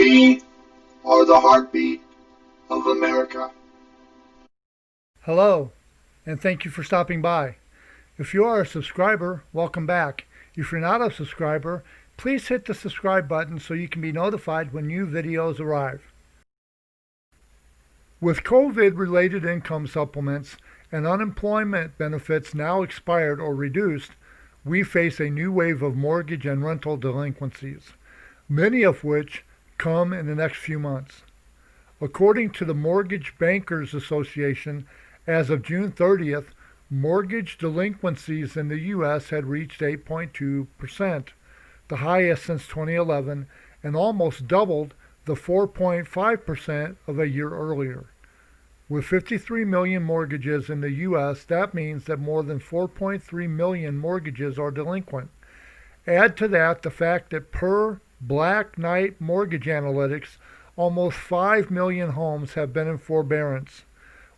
We are the heartbeat of America. Hello, and thank you for stopping by. If you are a subscriber, welcome back. If you're not a subscriber, please hit the subscribe button so you can be notified when new videos arrive. With COVID-related income supplements and unemployment benefits now expired or reduced, we face a new wave of mortgage and rental delinquencies, many of which come in the next few months. According to the Mortgage Bankers Association, as of June 30th, mortgage delinquencies in the U.S. had reached 8.2%, the highest since 2011, and almost doubled the 4.5% of a year earlier. With 53 million mortgages in the U.S., that means that more than 4.3 million mortgages are delinquent. Add to that the fact that per Black Knight Mortgage Analytics, almost 5 million homes have been in forbearance.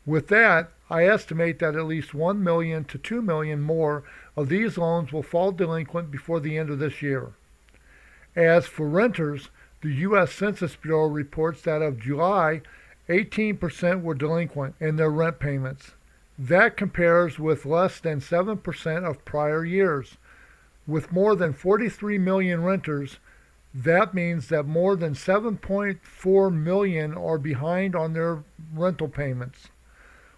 With that, I estimate that at least 1 million to 2 million more of these loans will fall delinquent before the end of this year. As for renters, the U.S. Census Bureau reports that of July, 18% were delinquent in their rent payments. That compares with less than 7% of prior years. With more than 43 million renters, that means that more than 7.4 million are behind on their rental payments.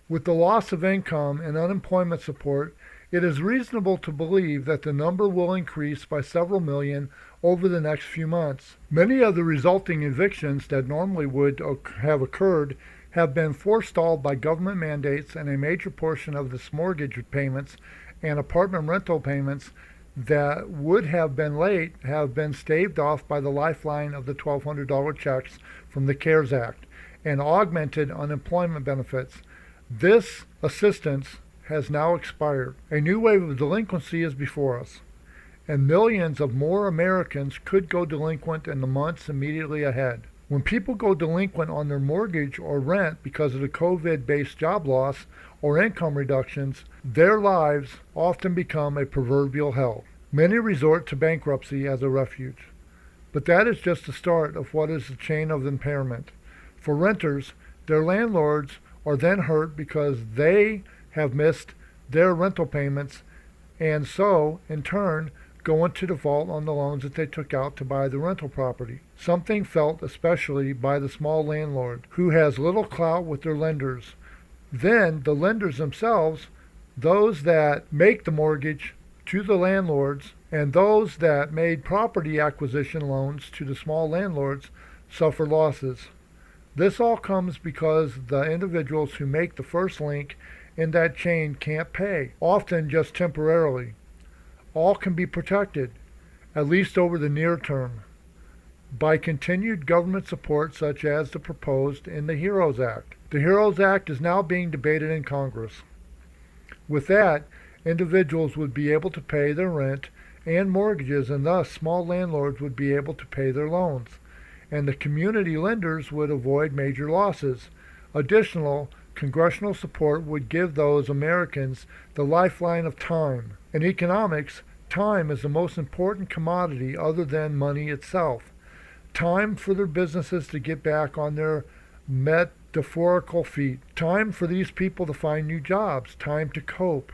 With the loss of income and unemployment support, it is reasonable to believe that the number will increase by several million over the next few months. Many of the resulting evictions that normally would have occurred have been forestalled by government mandates, and a major portion of this mortgage payments and apartment rental payments that would have been late have been staved off by the lifeline of the $1,200 checks from the CARES Act and augmented unemployment benefits. This assistance has now expired. A new wave of delinquency is before us, and millions of more Americans could go delinquent in the months immediately ahead. When people go delinquent on their mortgage or rent because of the COVID-based job loss or income reductions, their lives often become a proverbial hell. Many resort to bankruptcy as a refuge. But that is just the start of what is the chain of impairment. For renters, their landlords are then hurt because they have missed their rental payments, and so, in turn, go into default on the loans that they took out to buy the rental property. Something felt especially by the small landlord, who has little clout with their lenders. Then the lenders themselves, those that make the mortgage to the landlords, and those that made property acquisition loans to the small landlords, suffer losses. This all comes because the individuals who make the first link in that chain can't pay, often just temporarily. All can be protected, at least over the near term, by continued government support such as the proposed in the HEROES Act. The HEROES Act is now being debated in Congress. With that, individuals would be able to pay their rent and mortgages, and thus small landlords would be able to pay their loans, and the community lenders would avoid major losses. Additional congressional support would give those Americans the lifeline of time. In economics, time is the most important commodity other than money itself. Time for their businesses to get back on their metaphorical feet. Time for these people to find new jobs. Time to cope.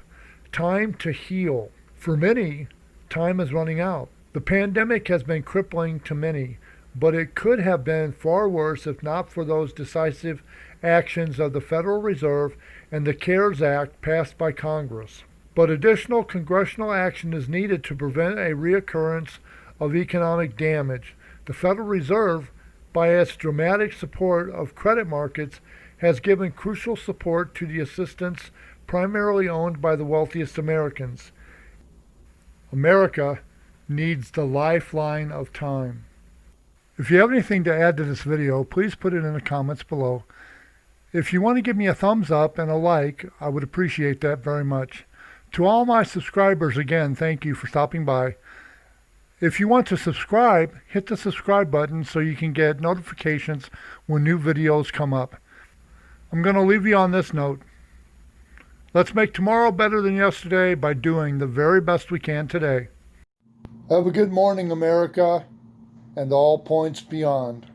Time to heal. For many, time is running out. The pandemic has been crippling to many, but it could have been far worse if not for those decisive actions of the Federal Reserve and the CARES Act passed by Congress. But additional congressional action is needed to prevent a reoccurrence of economic damage. The Federal Reserve, by its dramatic support of credit markets, has given crucial support to the assistance primarily owned by the wealthiest Americans. America needs the lifeline of time. If you have anything to add to this video, please put it in the comments below. If you want to give me a thumbs up and a like, I would appreciate that very much. To all my subscribers, again, thank you for stopping by. If you want to subscribe, hit the subscribe button so you can get notifications when new videos come up. I'm going to leave you on this note. Let's make tomorrow better than yesterday by doing the very best we can today. Have a good morning, America, and all points beyond.